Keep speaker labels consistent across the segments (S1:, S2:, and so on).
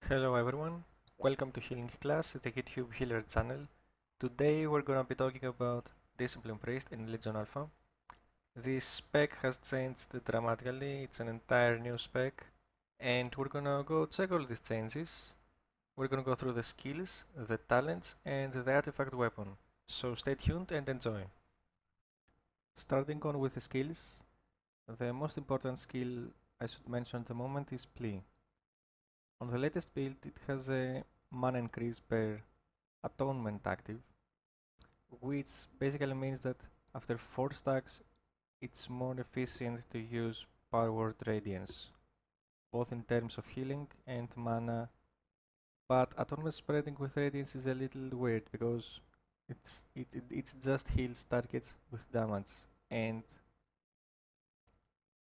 S1: Hello everyone, welcome to Healing Class, the YouTube Healer channel. Today we're gonna be talking about Discipline Priest in Legion Alpha. This spec has changed dramatically, it's an entire new spec, and we're gonna go check all these changes. We're gonna go through the skills, the talents, and the artifact weapon. So stay tuned and enjoy. Starting on with the skills, the most important skill I should mention at the moment is Plea. On the latest build, it has a mana increase per atonement active, which basically means that after 4 stacks, it's more efficient to use Power Radiance, both in terms of healing and mana. But atonement spreading with Radiance is a little weird because it just heals targets with damage, and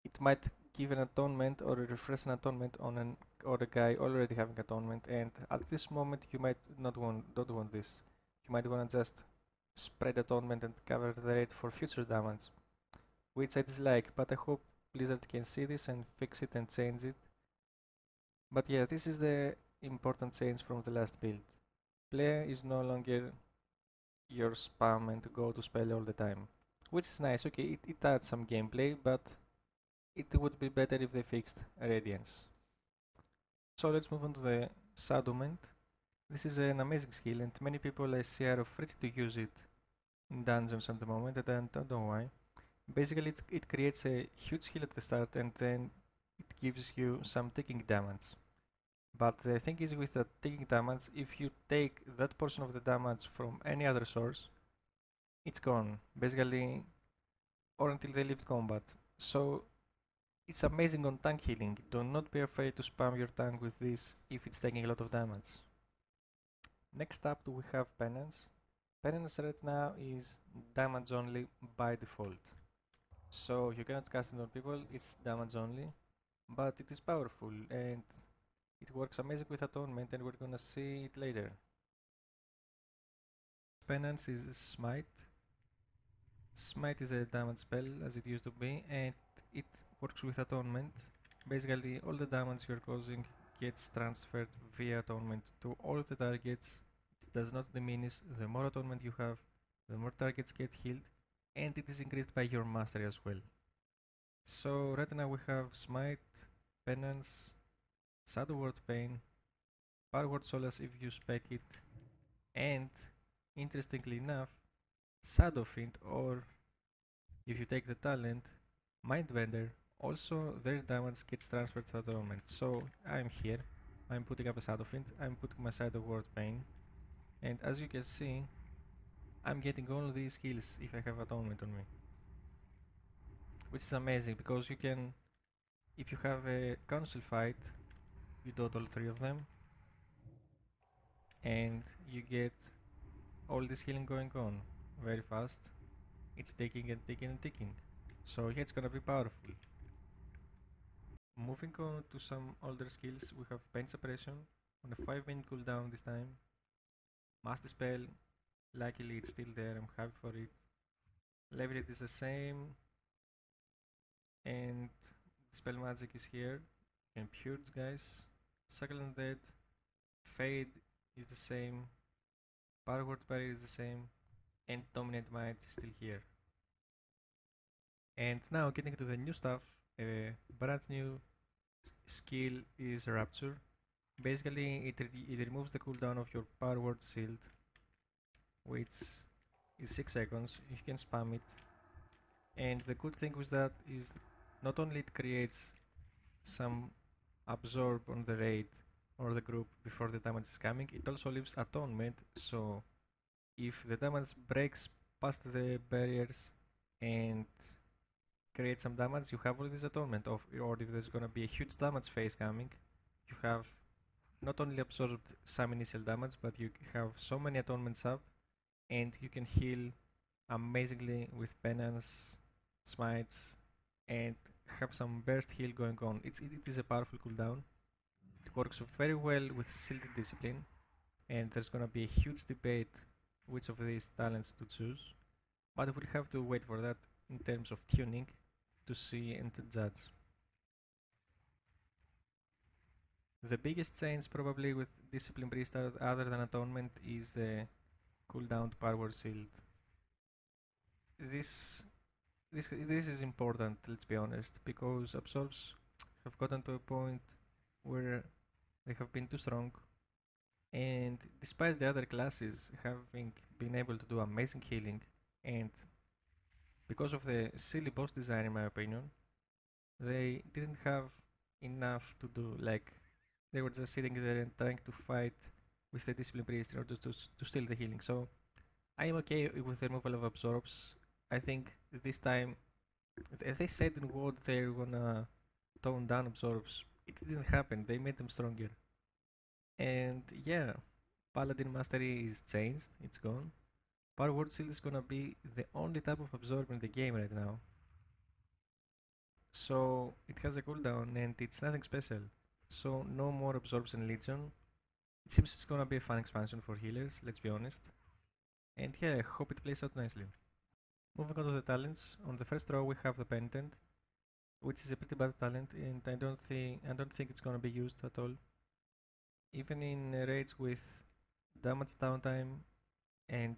S1: it might give an atonement or refresh an atonement on an or a guy already having atonement, and at this moment you might not don't want this. You might want to just spread atonement and cover the rate for future damage, which I dislike, but I hope Blizzard can see this and fix it and change it. But yeah, this is the important change from the last build. Player is no longer your spam and go to spell all the time, which is nice. Okay, it adds some gameplay, but it would be better if they fixed Radiance. So let's move on to the Shadowment. This is an amazing skill and many people I see are afraid to use it in dungeons at the moment, and I don't know why. Basically it creates a huge heal at the start and then it gives you some ticking damage. But the thing is with the ticking damage, if you take that portion of the damage from any other source, it's gone, basically, or until they leave combat. So it's amazing on tank healing. Do not be afraid to spam your tank with this if it's taking a lot of damage. Next up we have Penance. Penance right now is damage only by default. So you cannot cast it on people, it's damage only. But it is powerful and it works amazing with atonement, and we're gonna see it later. Penance is Smite. Smite is a damage spell as it used to be, and it works with atonement. Basically all the damage you're causing gets transferred via atonement to all of the targets. It does not diminish. The more atonement you have, the more targets get healed, and it is increased by your mastery as well. So right now we have Smite, Penance, Shadow Word Pain, Power Word Solace if you spec it, and interestingly enough, Shadow Fiend, or if you take the talent, Mindbender. Also their damage gets transferred to atonement. So I'm here, I'm putting up a Shadow Fiend, I'm putting my Shadow Word Pain, and as you can see, I'm getting all these heals if I have atonement on me. Which is amazing because you can, if you have a council fight, you dot all 3 of them and you get all this healing going on very fast. It's ticking and ticking and ticking. So yeah, it's gonna be powerful. Moving on to some older skills, we have Pain Suppression on a 5-minute cooldown this time. Master Spell, luckily it's still there, I'm happy for it. Levitate is the same, and Spell Magic is here. And Purge, guys. Cycle Undead, Fade is the same, Power Word Barrier is the same, and Dominant Might is still here. And now getting to the new stuff, a brand new skill is Rapture. Basically it removes the cooldown of your Power Word Shield, which is 6 seconds. You can spam it, and the good thing with that is not only it creates some absorb on the raid or the group before the damage is coming, it also leaves atonement, so if the damage breaks past the barriers and creates some damage, you have all this atonement of, or if there's gonna be a huge damage phase coming, you have not only absorbed some initial damage, but you have so many atonements up, and you can heal amazingly with penance, smites, and have some burst heal going on. It is a powerful cooldown. It works very well with Shielded Discipline, and there's gonna be a huge debate which of these talents to choose, but we'll have to wait for that in terms of tuning to see and to judge. The biggest change probably with Discipline Priest other than Atonement is the cooldown Power Shield. This this is important, let's be honest, because absorbs have gotten to a point where they have been too strong, and despite the other classes having been able to do amazing healing, and because of the silly boss design in my opinion, they didn't have enough to do. Like, they were just sitting there and trying to fight with the Discipline Priest in order to steal the healing. So I am okay with the removal of absorbs. I think this time they said in WoD they're gonna tone down absorbs. It didn't happen. They made them stronger. And yeah, Paladin Mastery is changed. It's gone. Power Word Shield is gonna be the only type of absorb in the game right now. So it has a cooldown and it's nothing special. So no more absorbs in Legion. It seems it's gonna be a fun expansion for healers, let's be honest. And yeah, I hope it plays out nicely. Moving on to the talents, on the first row we have the Penitent, which is a pretty bad talent, and I don't think it's gonna be used at all. Even in raids with damage downtime and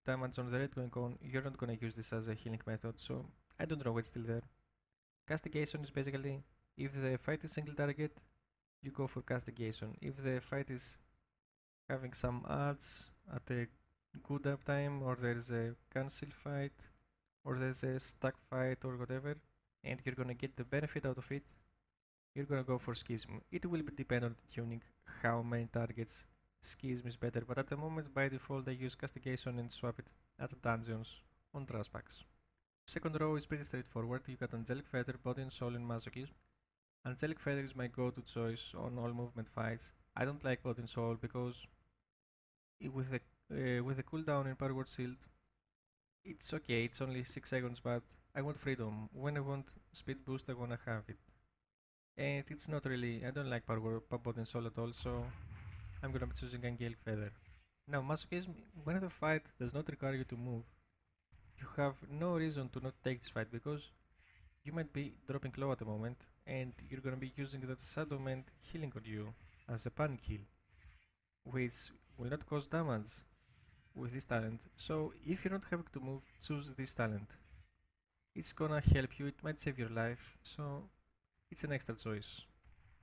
S1: damage on the raid going on, you're not gonna use this as a healing method, so I don't know why it's still there. Castigation is basically, if the fight is single target, you go for castigation. If the fight is having some odds at a good uptime, or there's a cancel fight, or there's a stack fight or whatever, and you're gonna get the benefit out of it, you're gonna go for Schism. It will depend on the tuning, how many targets Schism is better, but at the moment by default I use Castigation and swap it at dungeons on trash packs. Second row is pretty straightforward. You got Angelic Feather, Body and Soul, and Masochism. Angelic Feather is my go-to choice on all movement fights. I don't like Body and Soul because with the cooldown in Power Word Shield, it's okay. It's only 6 seconds, but I want freedom. When I want speed boost, I wanna have it. And it's not really. I don't like Body and Soul at all, so I'm gonna be choosing Angelic Feather. Now, Masochism, when the fight does not require you to move, you have no reason to not take this fight because you might be dropping low at the moment and you're gonna be using that Shadowment healing on you as a panic heal, which will not cause damage with this talent. So if you're not having to move, choose this talent. It's gonna help you, it might save your life, so it's an extra choice.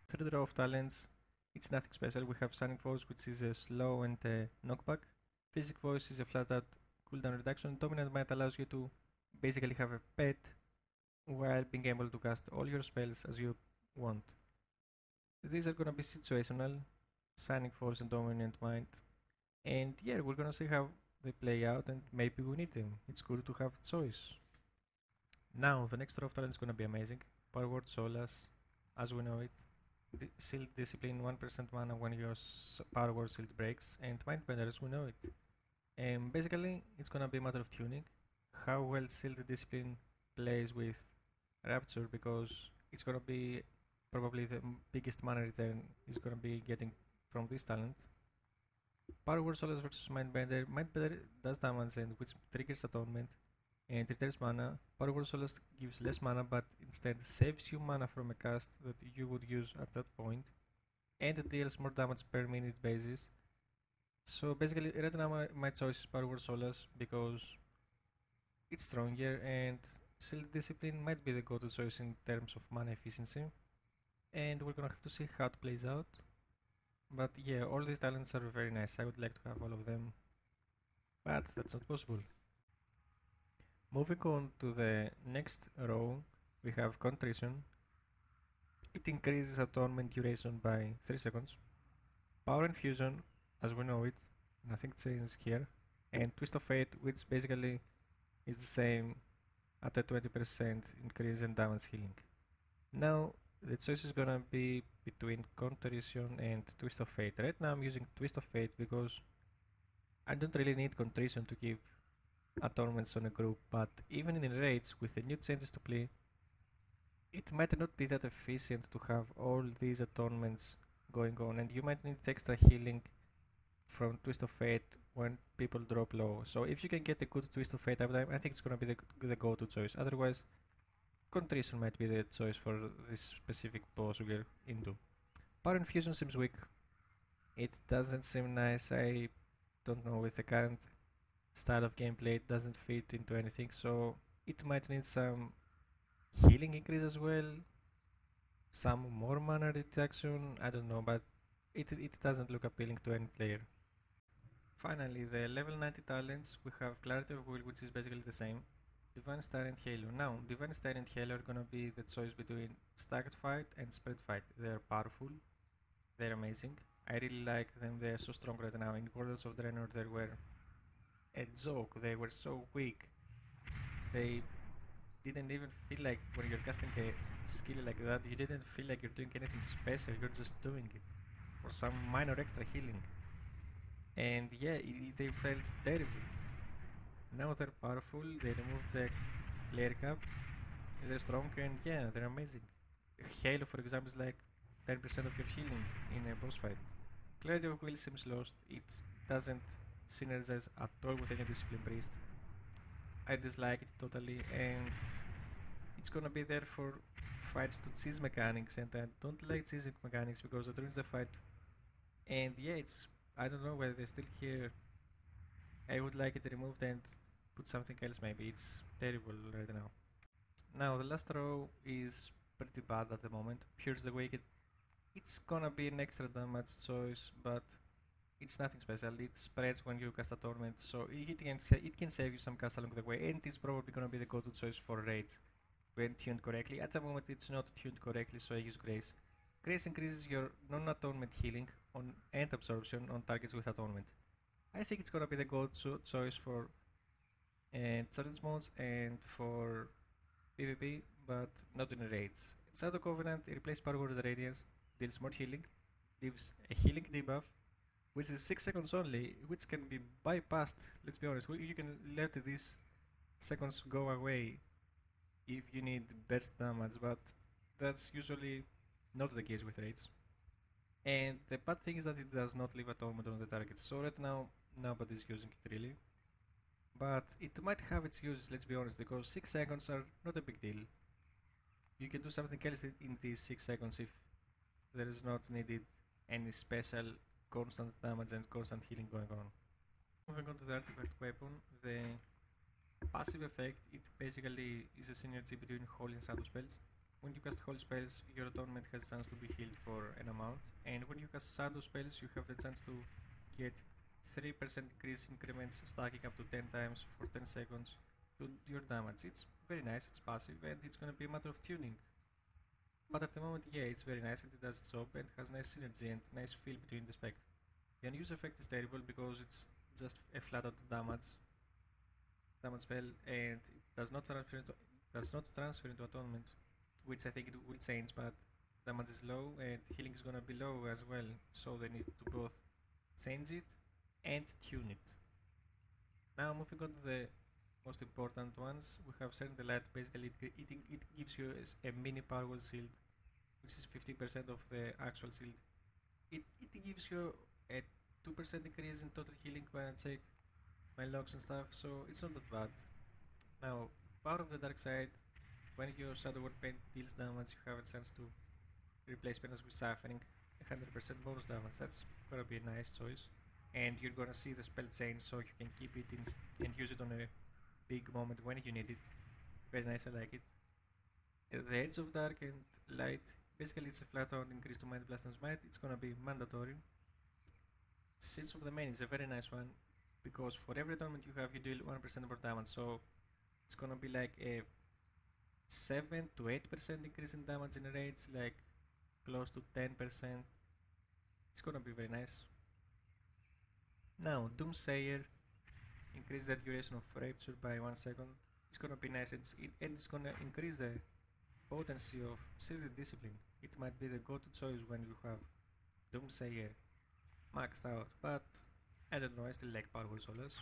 S1: Third row of talents, it's nothing special. We have Shining Force, which is a slow and a knockback. Physic Voice is a flat out cooldown reduction. Dominant Might allows you to basically have a pet while being able to cast all your spells as you want. These are gonna be situational, Shining Force and Dominant Might, and yeah, we're gonna see how they play out and maybe we need them. It's good to have choice. Now, the next row of talent is gonna be amazing. Power Word Solas, as we know it. Shield Discipline 1% mana when your Power Word Shield breaks, and Mindbender as we know it. Basically, it's gonna be a matter of tuning, how well Shield Discipline plays with Rapture, because it's gonna be probably the biggest mana return is gonna be getting from this talent. Power Word Solas versus Mindbender. Mindbender does damage and which triggers Atonement and returns mana. Power Word Solas gives less mana but instead saves you mana from a cast that you would use at that point, and it deals more damage per minute basis. So basically, right now my choice is Power Word Solas because it's stronger, and Shield Discipline might be the go-to choice in terms of mana efficiency, and we're gonna have to see how it plays out. But yeah, all these talents are very nice. I would like to have all of them, but that's not possible. Moving on to the next row, we have Contrition. It increases Atonement duration by 3 seconds. Power Infusion, as we know it, nothing changes here. And Twist of Fate, which basically is the same at a 20% increase in damage healing. Now, the choice is gonna be between Contrition and Twist of Fate. Right now I'm using Twist of Fate because I don't really need Contrition to give atonements on a group, but even in raids with the new changes to play, it might not be that efficient to have all these atonements going on, and you might need extra healing from Twist of Fate when people drop low. So if you can get a good Twist of Fate uptime, I think it's gonna be the go-to choice. Otherwise, Contrition might be the choice for this specific boss we're into. Power Infusion seems weak. It doesn't seem nice. I don't know, with the current style of gameplay it doesn't fit into anything, so it might need some healing increase as well, some more mana reduction, I don't know, but it doesn't look appealing to any player. Finally, the level 90 talents, we have Clarity of Will, which is basically the same, Divine Star and Halo. Now, Divine Star and Halo are gonna be the choice between Staggered Fight and Spread Fight. They're powerful, they're amazing. I really like them, they're so strong right now. In Warlords of Draenor they were a joke, they were so weak. They didn't even feel like, when you're casting a skill like that, you didn't feel like you're doing anything special, you're just doing it for some minor extra healing. And yeah, they felt terrible. Now they're powerful, they removed the player cap, they're strong, and yeah, they're amazing. Halo, for example, is like 10% of your healing in a boss fight. Clarity of Will seems lost, it doesn't synergize at all with any discipline priest. I dislike it totally, and it's gonna be there for fights to cheese mechanics, and I don't like cheesing mechanics because it ruins the fight. And yeah, it's, I don't know whether they're still here. I would like it removed and put something else maybe. It's terrible right now. Now the last row is pretty bad at the moment. Pierce the Wicked. It's gonna be an extra damage choice, but it's nothing special. It spreads when you cast a torment, so it can save you some cast along the way, and it's probably gonna be the go-to choice for raids when tuned correctly. At the moment it's not tuned correctly, so I use Grace. Grace increases your non-atonement healing on and absorption on targets with atonement. I think it's gonna be the go-to choice for challenge modes and for PvP, but not in raids. Shadow Covenant replaces Power Word Radiance, deals more healing, gives a healing debuff, which is 6 seconds only, which can be bypassed. Let's be honest, you can let these seconds go away if you need burst damage, but that's usually not the case with raids. And the bad thing is that it does not leave atonement on the target, so right now nobody's using it really. But it might have its uses, let's be honest, because 6 seconds are not a big deal. You can do something else in these 6 seconds if there is not needed any special constant damage and constant healing going on. Moving on to the artifact weapon, the passive effect, it basically is a synergy between holy and shadow spells. When you cast holy spells, your atonement has a chance to be healed for an amount, and when you cast shadow spells, you have the chance to get 3% increase increments stacking up to 10 times for 10 seconds to your damage. It's very nice, it's passive, and it's gonna be a matter of tuning. But at the moment, yeah, it's very nice and it does its job and has nice synergy and nice feel between the spec. The unused effect is terrible because it's just a flat out damage spell, and it does not transfer into atonement, which I think it will change, but damage is low and healing is gonna be low as well, so they need to both change it and tune it. Now moving on to the most important ones, we have Send the Light. Basically it gives you a mini power shield, which is 50% of the actual shield. It gives you a 2% increase in total healing when I check my logs and stuff, so it's not that bad. Now, Power of the Dark Side, when your Shadow Word Paint deals damage, you have a chance to replace penance with Suffering, 100% bonus damage. That's gonna be a nice choice. And you're gonna see the spell change, so you can keep it and use it on a big moment when you need it. Very nice, I like it. The Edge of Dark and Light, basically it's a flat out increase to Mind Blast and Smite. It's gonna be mandatory. Sins of the Main is a very nice one, because for every atonement you have, you deal 1% more damage, so it's gonna be like a 7 to 8% increase in damage in raids, like close to 10%. It's gonna be very nice. Now, Doomsayer, increase the duration of Rapture by 1 second. It's gonna be nice, and it's gonna increase the potency of Sealed Discipline. It might be the go-to choice when you have Doomsayer maxed out, but I don't know, I still like Powerful Solas.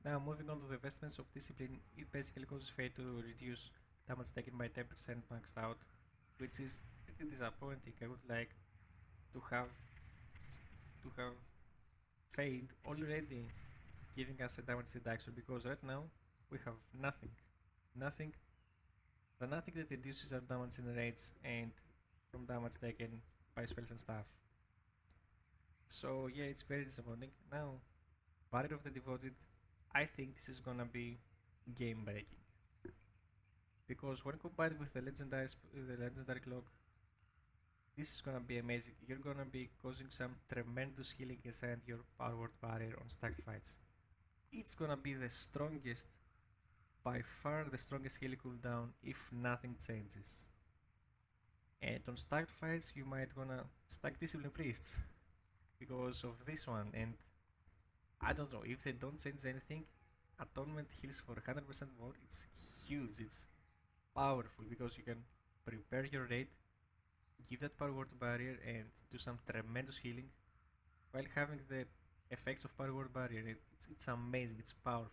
S1: Now moving on to the Vestments of Discipline, it basically causes Fate to reduce damage taken by 10% maxed out, which is pretty disappointing. I would like to have Fate already giving us a damage reduction, because right now we have nothing. Nothing. The nothing that reduces our damage in raids and from damage taken by spells and stuff. So yeah, it's very disappointing. Now, Barrier of the Devoted, I think this is gonna be game breaking. Because when combined with the legendary clock, this is gonna be amazing. You're gonna be causing some tremendous healing inside your power word barrier on stacked fights. It's gonna be the strongest, by far the strongest healing cooldown if nothing changes. And on stacked fights you might gonna stack Discipline Priests because of this one, and I don't know, if they don't change anything, Atonement heals for 100% more. It's huge, it's powerful because you can prepare your raid, give that power word barrier and do some tremendous healing while having the effects of power word barrier. It's amazing, it's powerful.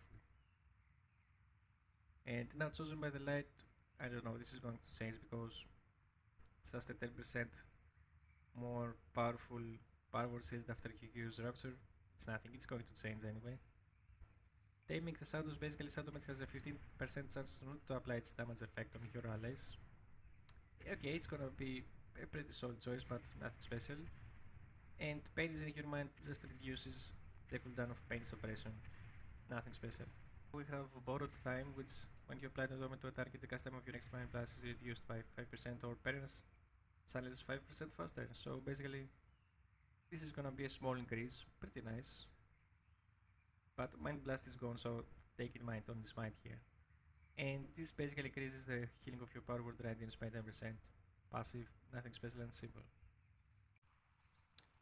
S1: And now chosen by the light, I don't know, this is going to change because it's just a 10% more powerful power word shield after you use Rapture. It's nothing, it's going to change anyway. Taming the Shadows, basically Shadowman has a 15% chance not to apply its damage effect on your allies. Okay, it's gonna be a pretty solid choice, but nothing special. And Pain is in your mind just reduces the cooldown of Pain suppression. Nothing special. We have Borrowed Time, which when you apply the Dormant to a target, the cast time of your next Mind Blast is reduced by 5% or Parents channels 5% faster. So basically, this is gonna be a small increase, pretty nice. But Mind Blast is gone, so take in mind on this mind here. And this basically increases the healing of your power word radiance by 10%. Passive, nothing special and simple.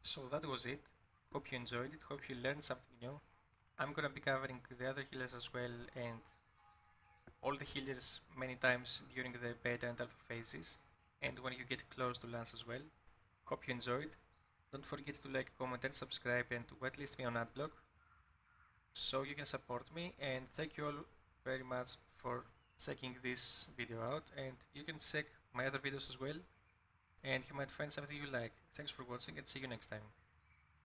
S1: So that was it. Hope you enjoyed it, hope you learned something new. I'm gonna be covering the other healers as well and all the healers many times during the beta and alpha phases and when you get close to launch as well. Hope you enjoyed. Don't forget to like, comment and subscribe and to whitelist me on Adblock so you can support me, and thank you all very much for checking this video out, and you can check my other videos as well and you might find something you like. Thanks for watching and see you next time.